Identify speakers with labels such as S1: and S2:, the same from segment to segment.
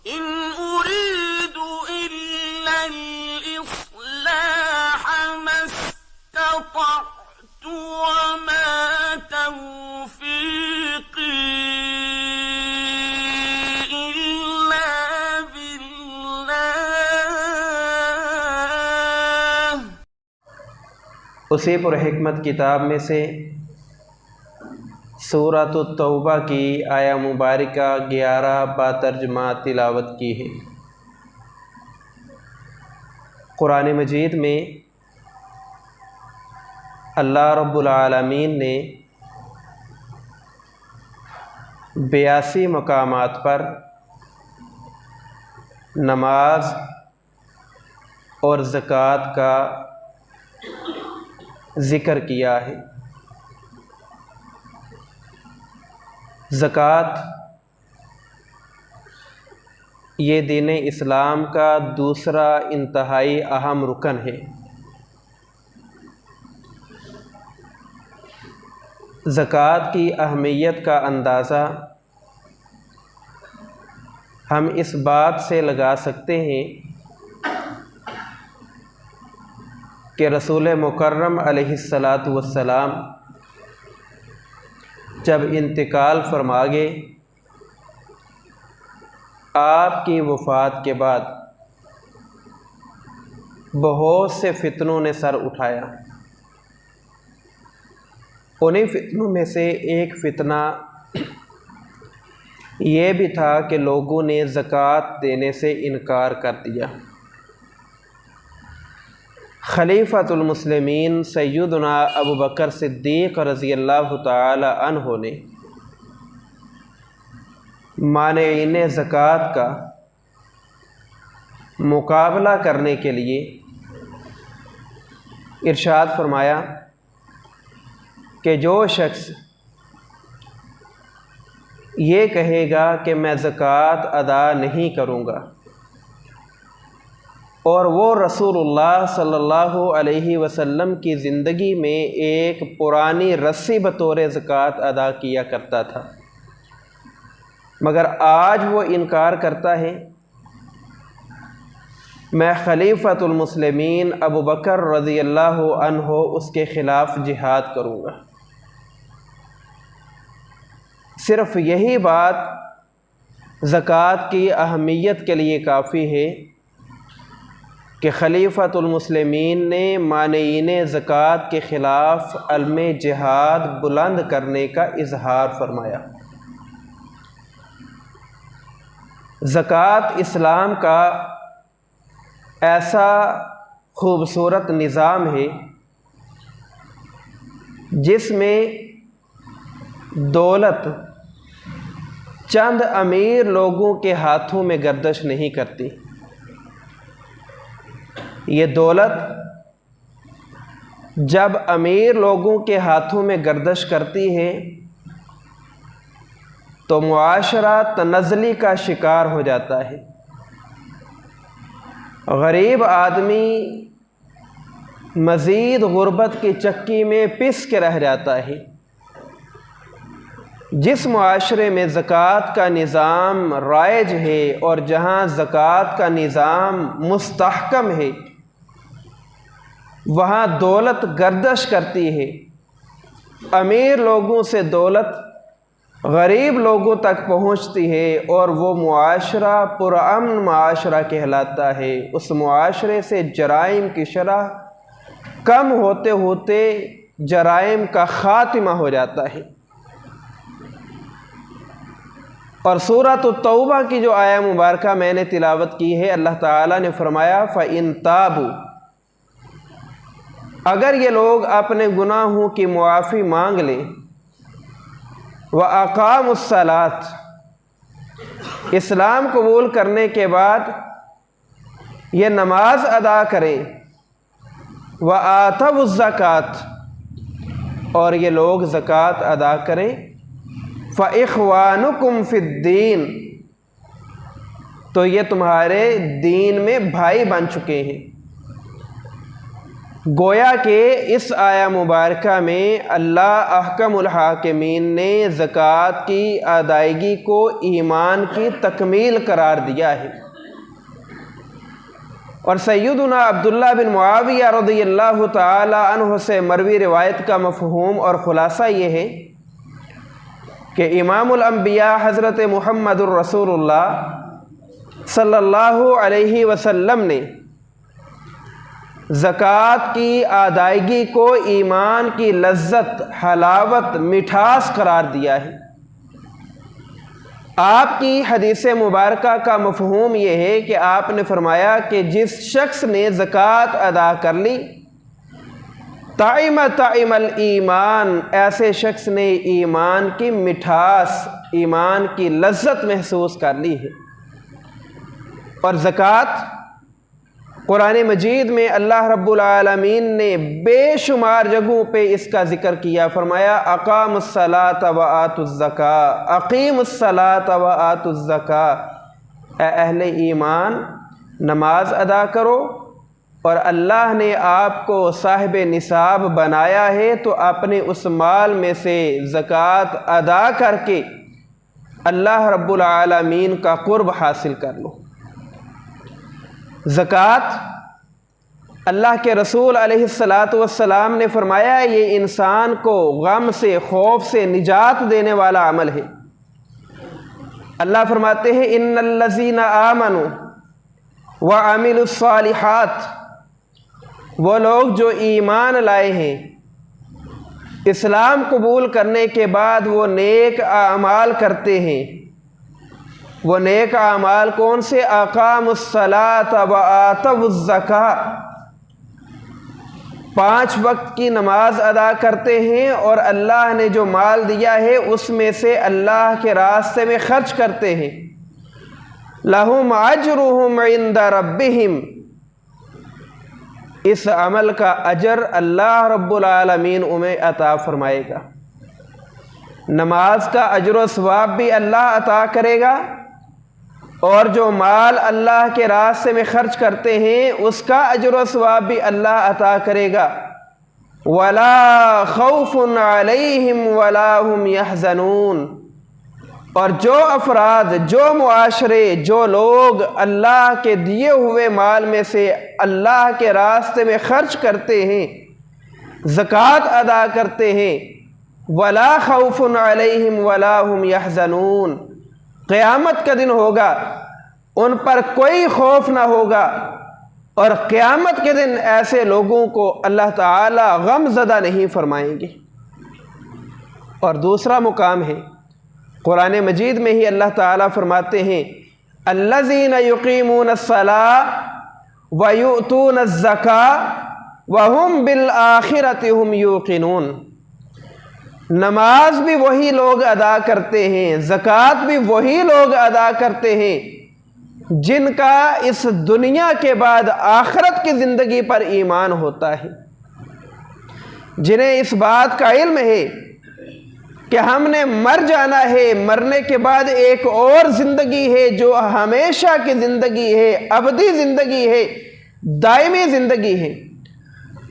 S1: إن أريد إلا الإصلاح ما استطعت وما توفيقي إلا بالله۔
S2: اسی پر حکمت کتاب میں سے سورۃ التوبہ کی آیہ مبارکہ 11 با تلاوت کی ہے۔ قرآن مجید میں اللہ رب العالمین نے 82 مقامات پر نماز اور زکوٰۃ کا ذکر کیا ہے۔ زکوٰۃ یہ دین اسلام کا دوسرا انتہائی اہم رکن ہے۔ زکوٰۃ کی اہمیت کا اندازہ ہم اس بات سے لگا سکتے ہیں کہ رسول مکرم علیہ الصلاۃ والسلام جب انتقال فرما گئے، آپ کی وفات کے بعد بہت سے فتنوں نے سر اٹھایا۔ انہی فتنوں میں سے ایک فتنہ یہ بھی تھا کہ لوگوں نے زکوٰۃ دینے سے انکار کر دیا۔ خلیفۃ المسلمین سیدنا ابوبکر صدیق رضی اللہ تعالی عنہ نے مانعین زکوٰۃ کا مقابلہ کرنے کے لیے ارشاد فرمایا کہ جو شخص یہ کہے گا کہ میں زکوٰۃ ادا نہیں کروں گا اور وہ رسول اللہ صلی اللہ علیہ وسلم کی زندگی میں ایک پرانی رسی بطور زکوٰۃ ادا کیا کرتا تھا مگر آج وہ انکار کرتا ہے، میں خلیفۃ المسلمین ابوبکر رضی اللہ عنہ اس کے خلاف جہاد کروں گا۔ صرف یہی بات زکوٰۃ کی اہمیت کے لیے کافی ہے کہ خلیفۃ المسلمین نے مانعین زکوٰۃ کے خلاف علم جہاد بلند کرنے کا اظہار فرمایا۔ زکوٰۃ اسلام کا ایسا خوبصورت نظام ہے جس میں دولت چند امیر لوگوں کے ہاتھوں میں گردش نہیں کرتی۔ یہ دولت جب امیر لوگوں کے ہاتھوں میں گردش کرتی ہے تو معاشرہ تنزلی کا شکار ہو جاتا ہے۔ غریب آدمی مزید غربت کی چکی میں پس کے رہ جاتا ہے۔ جس معاشرے میں زکوٰۃ کا نظام رائج ہے اور جہاں زکوٰۃ کا نظام مستحکم ہے وہاں دولت گردش کرتی ہے، امیر لوگوں سے دولت غریب لوگوں تک پہنچتی ہے اور وہ معاشرہ پرامن معاشرہ کہلاتا ہے۔ اس معاشرے سے جرائم کی شرح کم ہوتے ہوتے جرائم کا خاتمہ ہو جاتا ہے۔ اور سورۃ التوبہ کی جو آیہ مبارکہ میں نے تلاوت کی ہے، اللہ تعالیٰ نے فرمایا فَإِن تَابُوا، اگر یہ لوگ اپنے گناہوں کی معافی مانگ لیں، وَأَقَامُوا الصَّلَاةَ، اسلام قبول کرنے کے بعد یہ نماز ادا کریں، وَآتَوُا الزَّكَاةَ، اور یہ لوگ زکوٰۃ ادا کریں، فَإِخْوَانُكُمْ فِي الدِّينِ، تو یہ تمہارے دین میں بھائی بن چکے ہیں۔ گویا کہ اس آیا مبارکہ میں اللہ احکم الحاکمین نے زکوٰۃ کی ادائیگی کو ایمان کی تکمیل قرار دیا ہے۔ اور سیدنا عبداللہ بن معاویہ رضی اللہ تعالی عنہ سے مروی روایت کا مفہوم اور خلاصہ یہ ہے کہ امام الانبیاء حضرت محمد الرسول اللہ صلی اللہ علیہ وسلم نے زکوٰۃ کی ادائیگی کو ایمان کی لذت، حلاوت، مٹھاس قرار دیا ہے۔ آپ کی حدیث مبارکہ کا مفہوم یہ ہے کہ آپ نے فرمایا کہ جس شخص نے زکوٰۃ ادا کر لی طعم طعم الایمان، ایسے شخص نے ایمان کی مٹھاس، ایمان کی لذت محسوس کر لی ہے۔ اور زکوٰۃ قرآن مجید میں اللہ رب العالمین نے بے شمار جگہوں پہ اس کا ذکر کیا، فرمایا اقاموا الصلاۃ وآتوا الزکاۃ، اقیموا الصلاۃ وآتوا الزکاۃ، اے اہل ایمان نماز ادا کرو، اور اللہ نے آپ کو صاحب نصاب بنایا ہے تو اپنے اس مال میں سے زکوٰۃ ادا کر کے اللہ رب العالمین کا قرب حاصل کر لو۔ زکوٰۃ اللہ کے رسول علیہ السلام نے فرمایا یہ انسان کو غم سے، خوف سے نجات دینے والا عمل ہے۔ اللہ فرماتے ہیں ان الذین آمنوا وعملوا الصالحات، وہ لوگ جو ایمان لائے ہیں، اسلام قبول کرنے کے بعد وہ نیک اعمال کرتے ہیں۔ وہ نیک اعمال کون سے؟ اقاموا الصلاۃ وآتوا الزکاۃ، 5 وقت کی نماز ادا کرتے ہیں اور اللہ نے جو مال دیا ہے اس میں سے اللہ کے راستے میں خرچ کرتے ہیں۔ لہم اجرہم عند ربہم، اس عمل کا اجر اللہ رب العالمین انہیں عطا فرمائے گا۔ نماز کا اجر و ثواب بھی اللہ عطا کرے گا، اور جو مال اللہ کے راستے میں خرچ کرتے ہیں اس کا اجر و ثواب بھی اللہ عطا کرے گا۔ وَلَا خَوْفٌ عَلَيْهِمْ وَلَا هُمْ يَحْزَنُونَ، اور جو افراد، جو معاشرے، جو لوگ اللہ کے دیے ہوئے مال میں سے اللہ کے راستے میں خرچ کرتے ہیں، زکوٰۃ ادا کرتے ہیں، وَلَا خَوْفٌ عَلَيْهِمْ وَلَا هُمْ يَحْزَنُونَ، قیامت کا دن ہوگا ان پر کوئی خوف نہ ہوگا، اور قیامت کے دن ایسے لوگوں کو اللہ تعالی غم زدہ نہیں فرمائیں گے۔ اور دوسرا مقام ہے قرآن مجید میں ہی اللہ تعالیٰ فرماتے ہیں الذین یقیمون الصلاۃ ویؤتون الزکاۃ وہم بالآخرۃ ہم یوقنون، نماز بھی وہی لوگ ادا کرتے ہیں، زکوٰۃ بھی وہی لوگ ادا کرتے ہیں جن کا اس دنیا کے بعد آخرت کی زندگی پر ایمان ہوتا ہے، جنہیں اس بات کا علم ہے کہ ہم نے مر جانا ہے، مرنے کے بعد ایک اور زندگی ہے جو ہمیشہ کی زندگی ہے، ابدی زندگی ہے، دائمی زندگی ہے۔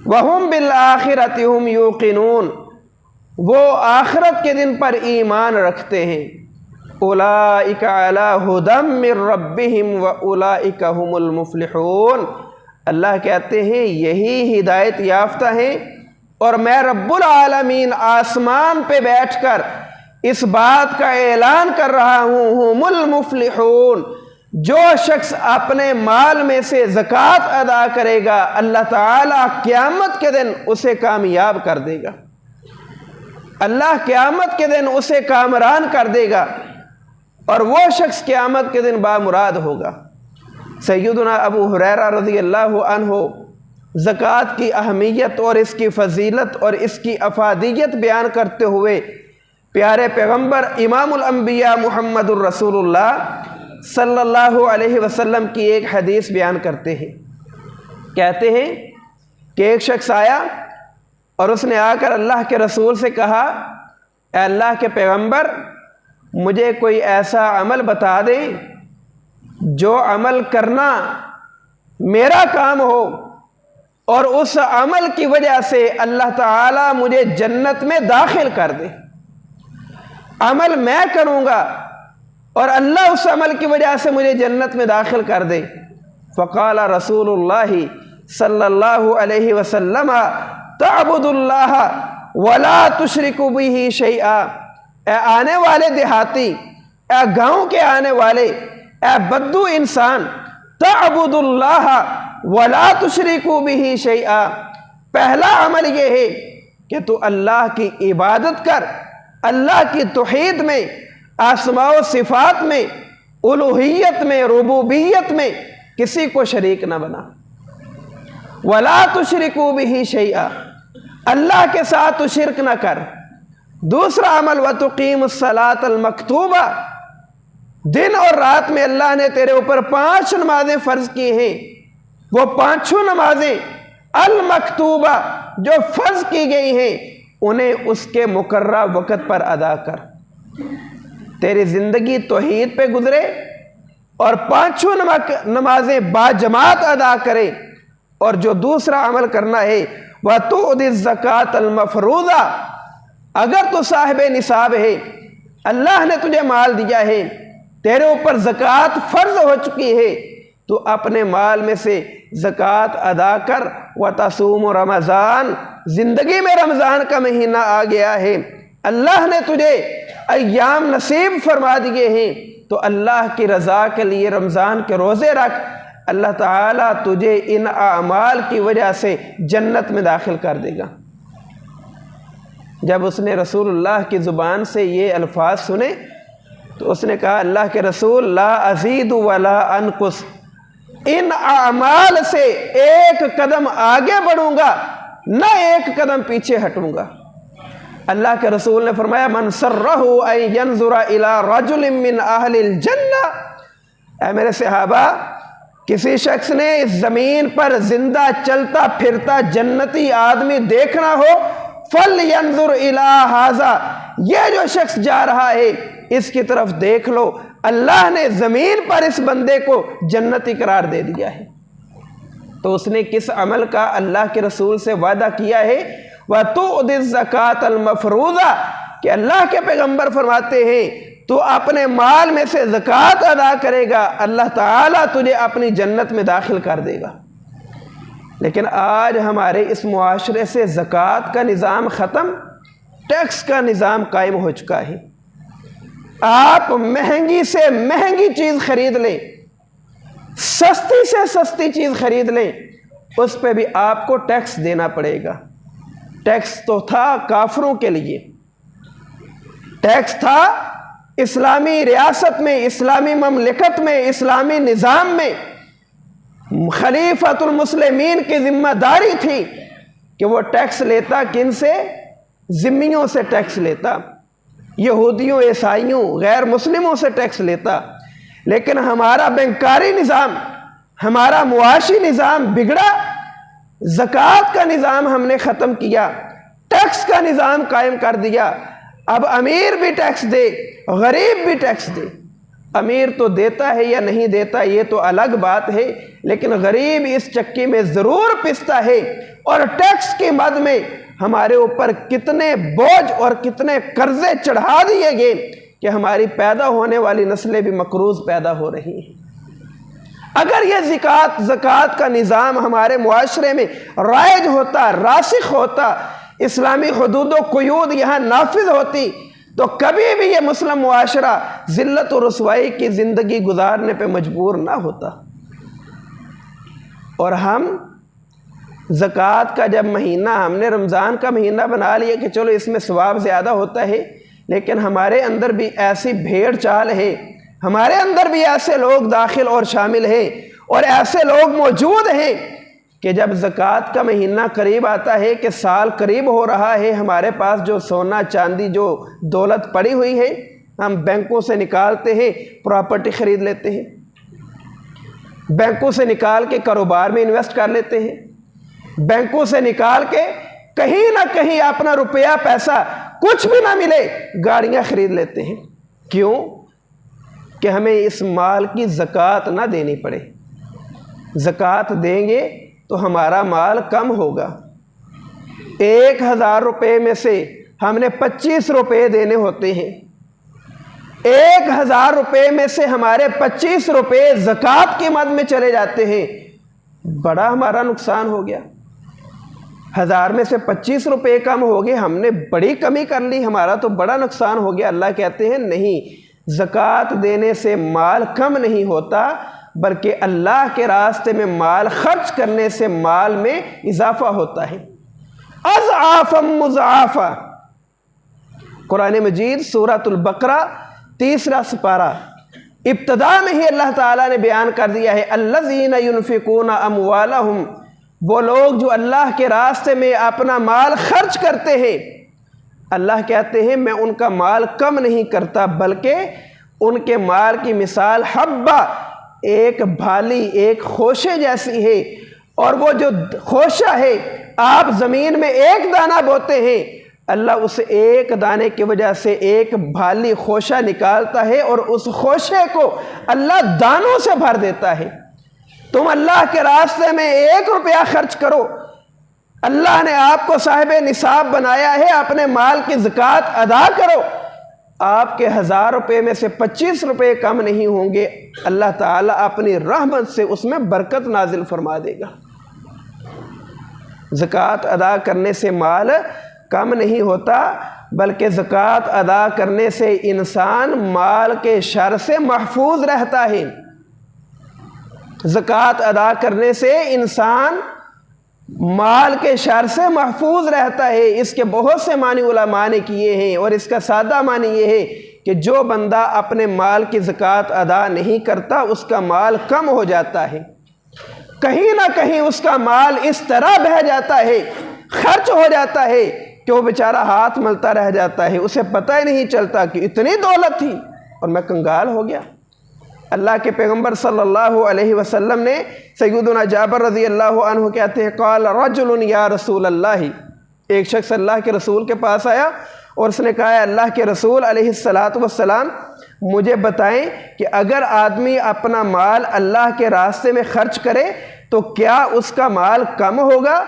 S2: وَهُمْ بِالْآخِرَةِ هُمْ يُوقِنُونَ، وہ آخرت کے دن پر ایمان رکھتے ہیں۔ اولئک علی ھدی من ربہم واولئک ھم المفلحون، اللہ کہتے ہیں یہی ہدایت یافتہ ہیں، اور میں رب العالمین آسمان پہ بیٹھ کر اس بات کا اعلان کر رہا ہوں، ھم المفلحون، جو شخص اپنے مال میں سے زکوٰۃ ادا کرے گا اللہ تعالیٰ قیامت کے دن اسے کامیاب کر دے گا، اللہ قیامت کے دن اسے کامران کر دے گا، اور وہ شخص قیامت کے دن بامراد ہوگا۔ سیدنا ابو ہریرہ رضی اللہ عنہ زکوٰۃ کی اہمیت اور اس کی فضیلت اور اس کی افادیت بیان کرتے ہوئے پیارے پیغمبر امام الانبیاء محمد الرسول اللہ صلی اللہ علیہ وسلم کی ایک حدیث بیان کرتے ہیں۔ کہتے ہیں کہ ایک شخص آیا اور اس نے آ کر اللہ کے رسول سے کہا، اے اللہ کے پیغمبر، مجھے کوئی ایسا عمل بتا دیں جو عمل کرنا میرا کام ہو اور اس عمل کی وجہ سے اللہ تعالیٰ مجھے جنت میں داخل کر دے۔ عمل میں کروں گا اور اللہ اس عمل کی وجہ سے مجھے جنت میں داخل کر دے۔ فقال رسول اللہ صلی اللہ علیہ وسلم تعبد اللہ ولا تشرک بہ شیئا۔ اے آنے والے دیہاتی، اے گاؤں کے آنے والے، اے بدو انسان، تعبد اللہ ولا تشرک بہ شیئا، پہلا عمل یہ ہے کہ تو اللہ کی عبادت کر، اللہ کی توحید میں، اسماء و صفات میں، الوہیت میں، ربوبیت میں کسی کو شریک نہ بنا۔ ولا تشرکوا بہ شیئا، اللہ کے ساتھ تو شرک نہ کر۔ دوسرا عمل وتقیم الصلاۃ المکتوبہ، دن اور رات میں اللہ نے تیرے اوپر 5 نمازیں فرض کی ہیں، وہ 5 نمازیں المکتوبہ جو فرض کی گئی ہیں انہیں اس کے مقررہ وقت پر ادا کر۔ تیری زندگی توحید پہ گزرے اور 5 نمازیں باجماعت ادا کرے۔ اور جو دوسرا عمل کرنا ہے وَتُؤْتِ الزَّكَاةَ الْمَفْرُوضَةَ، اگر تو صاحب نصاب ہے، اللہ نے تجھے مال دیا ہے، تیرے اوپر زکوٰۃ فرض ہو چکی ہے، تو اپنے مال میں سے زکوٰۃ ادا کر۔ وَتَصُومُ رمضان، زندگی میں رمضان کا مہینہ آ گیا ہے، اللہ نے تجھے ایام نصیب فرما دیے ہیں، تو اللہ کی رضا کے لیے رمضان کے روزے رکھ، اللہ تعالیٰ تجھے ان اعمال کی وجہ سے جنت میں داخل کر دے گا۔ جب اس نے رسول اللہ کی زبان سے یہ الفاظ سنے تو اس نے کہا اللہ کے رسول لا ازید ولا انقص، ان اعمال سے ایک قدم آگے بڑھوں گا نہ ایک قدم پیچھے ہٹوں گا۔ اللہ کے رسول نے فرمایا من سرہ ان ینظر الی رجل من اہل الجنہ، اے میرے صحابہ، کسی شخص نے اس زمین پر زندہ چلتا پھرتا جنتی آدمی دیکھنا ہو فَلْيَنْظُرْ إِلَىٰ هَذَا، یہ جو شخص جا رہا ہے اس کی طرف دیکھ لو، اللہ نے زمین پر اس بندے کو جنتی قرار دے دیا ہے۔ تو اس نے کس عمل کا اللہ کے رسول سے وعدہ کیا ہے؟ وَتُؤْتِ الزَّكَاةَ الْمَفْرُوضَةَ، کہ اللہ کے پیغمبر فرماتے ہیں تو اپنے مال میں سے زکوٰۃ ادا کرے گا، اللہ تعالیٰ تجھے اپنی جنت میں داخل کر دے گا۔ لیکن آج ہمارے اس معاشرے سے زکوٰۃ کا نظام ختم، ٹیکس کا نظام قائم ہو چکا ہے۔ آپ مہنگی سے مہنگی چیز خرید لیں، سستی سے سستی چیز خرید لیں، اس پہ بھی آپ کو ٹیکس دینا پڑے گا۔ ٹیکس تو تھا کافروں کے لیے، ٹیکس تھا اسلامی ریاست میں، اسلامی مملکت میں، اسلامی نظام میں خلیفۃ المسلمین کی ذمہ داری تھی کہ وہ ٹیکس لیتا، کن سے؟ ذمیوں سے ٹیکس لیتا، یہودیوں، عیسائیوں، غیر مسلموں سے ٹیکس لیتا۔ لیکن ہمارا بینکاری نظام، ہمارا معاشی نظام بگڑا، زکوٰۃ کا نظام ہم نے ختم کیا، ٹیکس کا نظام قائم کر دیا۔ اب امیر بھی ٹیکس دے، غریب بھی ٹیکس دے۔ امیر تو دیتا ہے یا نہیں دیتا یہ تو الگ بات ہے، لیکن غریب اس چکی میں ضرور پستا ہے۔ اور ٹیکس کی مد میں ہمارے اوپر کتنے بوجھ اور کتنے قرضے چڑھا دیے گئے کہ ہماری پیدا ہونے والی نسلیں بھی مقروض پیدا ہو رہی ہیں۔ اگر یہ زکوٰۃ کا نظام ہمارے معاشرے میں رائج ہوتا، راسخ ہوتا، اسلامی حدود و قیود یہاں نافذ ہوتی، تو کبھی بھی یہ مسلم معاشرہ ذلت و رسوائی کی زندگی گزارنے پہ مجبور نہ ہوتا۔ اور ہم زکوٰۃ کا جب مہینہ ہم نے رمضان کا مہینہ بنا لیا کہ چلو اس میں ثواب زیادہ ہوتا ہے، لیکن ہمارے اندر بھی ایسی بھیڑ چال ہے، ہمارے اندر بھی ایسے لوگ داخل اور شامل ہیں اور ایسے لوگ موجود ہیں کہ جب زکوٰۃ کا مہینہ قریب آتا ہے کہ سال قریب ہو رہا ہے، ہمارے پاس جو سونا چاندی جو دولت پڑی ہوئی ہے ہم بینکوں سے نکالتے ہیں، پراپرٹی خرید لیتے ہیں، بینکوں سے نکال کے کاروبار میں انویسٹ کر لیتے ہیں، بینکوں سے نکال کے کہیں نہ کہیں اپنا روپیہ پیسہ کچھ بھی نہ ملے گاڑیاں خرید لیتے ہیں۔ کیوں؟ کہ ہمیں اس مال کی زکوٰۃ نہ دینی پڑے۔ زکوٰۃ دیں گے تو تو ہمارا مال کم ہوگا۔ 1000 روپے میں سے ہم نے 25 روپے دینے ہوتے ہیں، 1000 روپے میں سے ہمارے 25 روپے زکوٰۃ کی مد میں چلے جاتے ہیں، بڑا ہمارا نقصان ہو گیا۔ 1000 میں سے 25 روپے کم ہو گئے، ہم نے بڑی کمی کر لی، ہمارا تو بڑا نقصان ہو گیا۔ اللہ کہتے ہیں نہیں، زکوٰۃ دینے سے مال کم نہیں ہوتا، بلکہ اللہ کے راستے میں مال خرچ کرنے سے مال میں اضافہ ہوتا ہے۔ اضعافا مضاعفا، قرآن مجید سورۃ البقرہ 3 سپارہ ابتدا میں ہی اللہ تعالیٰ نے بیان کر دیا ہے، الذین ینفقون اموالہم، وہ لوگ جو اللہ کے راستے میں اپنا مال خرچ کرتے ہیں، اللہ کہتے ہیں میں ان کا مال کم نہیں کرتا، بلکہ ان کے مال کی مثال حبہ، ایک بھالی، ایک خوشے جیسی ہے، اور وہ جو خوشہ ہے آپ زمین میں ایک دانہ بوتے ہیں، اللہ اس ایک دانے کی وجہ سے ایک بھالی خوشہ نکالتا ہے اور اس خوشے کو اللہ دانوں سے بھر دیتا ہے۔ تم اللہ کے راستے میں 1 روپیہ خرچ کرو، اللہ نے آپ کو صاحب نصاب بنایا ہے، اپنے مال کی زکوٰۃ ادا کرو، آپ کے 1000 روپے میں سے 25 روپے کم نہیں ہوں گے، اللہ تعالیٰ اپنی رحمت سے اس میں برکت نازل فرما دے گا۔ زکوٰۃ ادا کرنے سے مال کم نہیں ہوتا، بلکہ زکوٰۃ ادا کرنے سے انسان مال کے شر سے محفوظ رہتا ہے۔ زکوٰۃ ادا کرنے سے انسان مال کے شر سے محفوظ رہتا ہے۔ اس کے بہت سے معنی علماء نے کیے ہیں، اور اس کا سادہ معنی یہ ہے کہ جو بندہ اپنے مال کی زکوٰۃ ادا نہیں کرتا اس کا مال کم ہو جاتا ہے، کہیں نہ کہیں اس کا مال اس طرح بہہ جاتا ہے، خرچ ہو جاتا ہے کہ وہ بیچارہ ہاتھ ملتا رہ جاتا ہے، اسے پتہ ہی نہیں چلتا کہ اتنی دولت تھی اور میں کنگال ہو گیا۔ اللہ کے پیغمبر صلی اللہ علیہ وسلم نے، سیدنا جابر رضی اللہ عنہ کہتے ہیں، قال رجل یا رسول اللہ، ایک شخص اللہ کے رسول کے پاس آیا اور اس نے کہا، اللہ کے رسول علیہ السلام مجھے بتائیں کہ اگر آدمی اپنا مال اللہ کے راستے میں خرچ کرے تو کیا اس کا مال کم ہوگا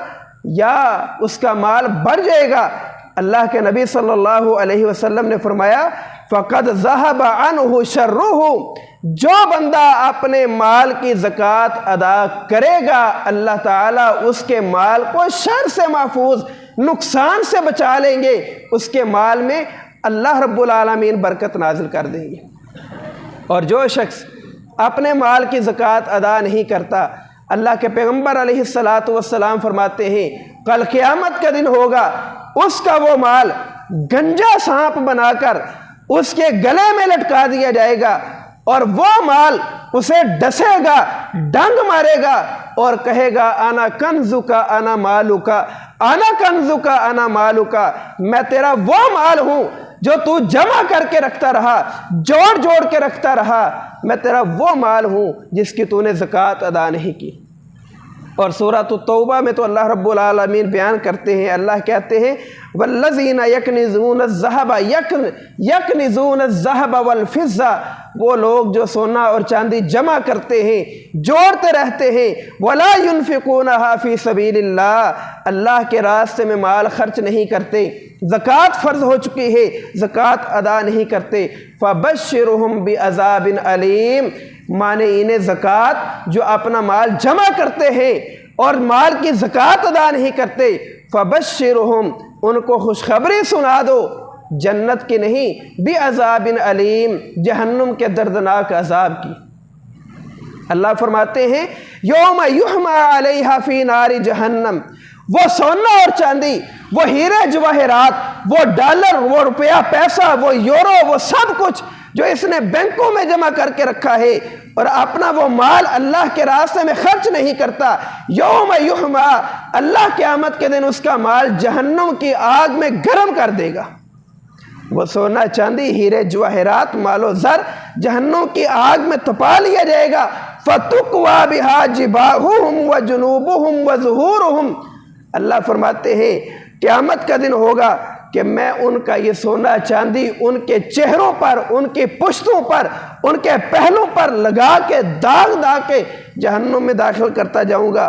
S2: یا اس کا مال بڑھ جائے گا؟ اللہ کے نبی صلی اللہ علیہ وسلم نے فرمایا، فقد ذہب عنہ شرہ، جو بندہ اپنے مال کی زکوٰۃ ادا کرے گا اللہ تعالیٰ اس کے مال کو شر سے محفوظ، نقصان سے بچا لیں گے، اس کے مال میں اللہ رب العالمین برکت نازل کر دیں گے۔ اور جو شخص اپنے مال کی زکوٰۃ ادا نہیں کرتا، اللہ کے پیغمبر علیہ السلام فرماتے ہیں کل قیامت کا دن ہوگا، اس کا وہ مال گنجا سانپ بنا کر اس کے گلے میں لٹکا دیا جائے گا، اور وہ مال اسے ڈسے گا، ڈنگ مارے گا اور کہے گا انا کنزکا انا مالکا، انا کنزکا انا مالکا، میں تیرا وہ مال ہوں جو تو جمع کر کے رکھتا رہا، جوڑ جوڑ کے رکھتا رہا، میں تیرا وہ مال ہوں جس کی تو نے زکوٰۃ ادا نہیں کی۔ اور سورۃ التوبہ میں تو اللہ رب العالمین بیان کرتے ہیں، اللہ کہتے ہیں والذین یکنزون الذہب یکنزون الذہب والفضہ، وہ لوگ جو سونا اور چاندی جمع کرتے ہیں، جوڑتے رہتے ہیں، ولا ینفقونھا فی سبیل اللہ، اللہ کے راستے میں مال خرچ نہیں کرتے، زکوٰۃ فرض ہو چکی ہے زکوٰۃ ادا نہیں کرتے، فبشرہم بعذاب علیم، مانے انہیں زکوٰۃ جو اپنا مال جمع کرتے ہیں اور مال کی زکوٰۃ ادا نہیں کرتے، فبشرہم، ان کو خوشخبری سنا دو، جنت کی نہیں، بعذاب علیم، جہنم کے دردناک عذاب کی۔ اللہ فرماتے ہیں یوم یحمى علیہا فی نار جہنم، وہ سونا اور چاندی، وہ ہیرے جواہرات، وہ ڈالر، وہ روپیہ پیسہ، وہ یورو، وہ سب کچھ جو اس نے بینکوں میں جمع کر کے رکھا ہے اور اپنا وہ مال اللہ کے راستے میں خرچ نہیں کرتا، یوم یحمى، اللہ قیامت کے دن اس کا مال جہنم کی آگ میں گرم کر دے گا۔ وہ سونا چاندی ہیرے جواہرات مال و زر جہنم کی آگ میں تپا لیا جائے گا، فَتُقْوَى بِهَا جِبَاهُهُمْ وَجُنُوبُهُمْ وَظُهُورُهُمْ، اللہ فرماتے ہیں قیامت کا دن ہوگا کہ میں ان کا یہ سونا چاندی ان کے چہروں پر، ان کی پشتوں پر، ان کے پہلوں پر لگا کے داغ کے جہنم میں داخل کرتا جاؤں گا،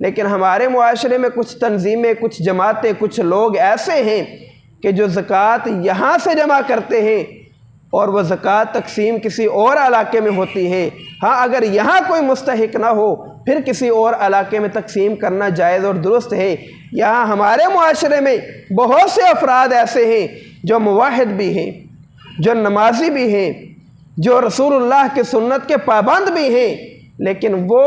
S2: لیکن ہمارے معاشرے میں کچھ تنظیمیں، کچھ جماعتیں، کچھ لوگ ایسے ہیں کہ جو زکوٰۃ یہاں سے جمع کرتے ہیں اور وہ زکوٰۃ تقسیم کسی اور علاقے میں ہوتی ہے۔ ہاں اگر یہاں کوئی مستحق نہ ہو پھر کسی اور علاقے میں تقسیم کرنا جائز اور درست ہے۔ یہاں ہمارے معاشرے میں بہت سے افراد ایسے ہیں جو موحد بھی ہیں، جو نمازی بھی ہیں، جو رسول اللہ کی سنت کے پابند بھی ہیں، لیکن وہ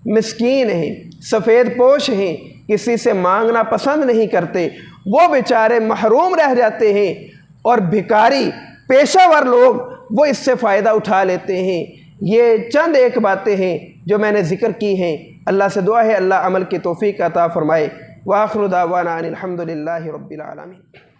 S2: مسکین ہیں، سفید پوش ہیں، کسی سے مانگنا پسند نہیں کرتے، وہ بیچارے محروم رہ جاتے ہیں، اور بھکاری پیشہ ور لوگ وہ اس سے فائدہ اٹھا لیتے ہیں۔ یہ چند ایک باتیں ہیں جو میں نے ذکر کی ہیں۔ اللہ سے دعا ہے اللہ عمل کی توفیق عطا فرمائے۔ وآخر دعوانا ان الحمد للہ رب العالمین۔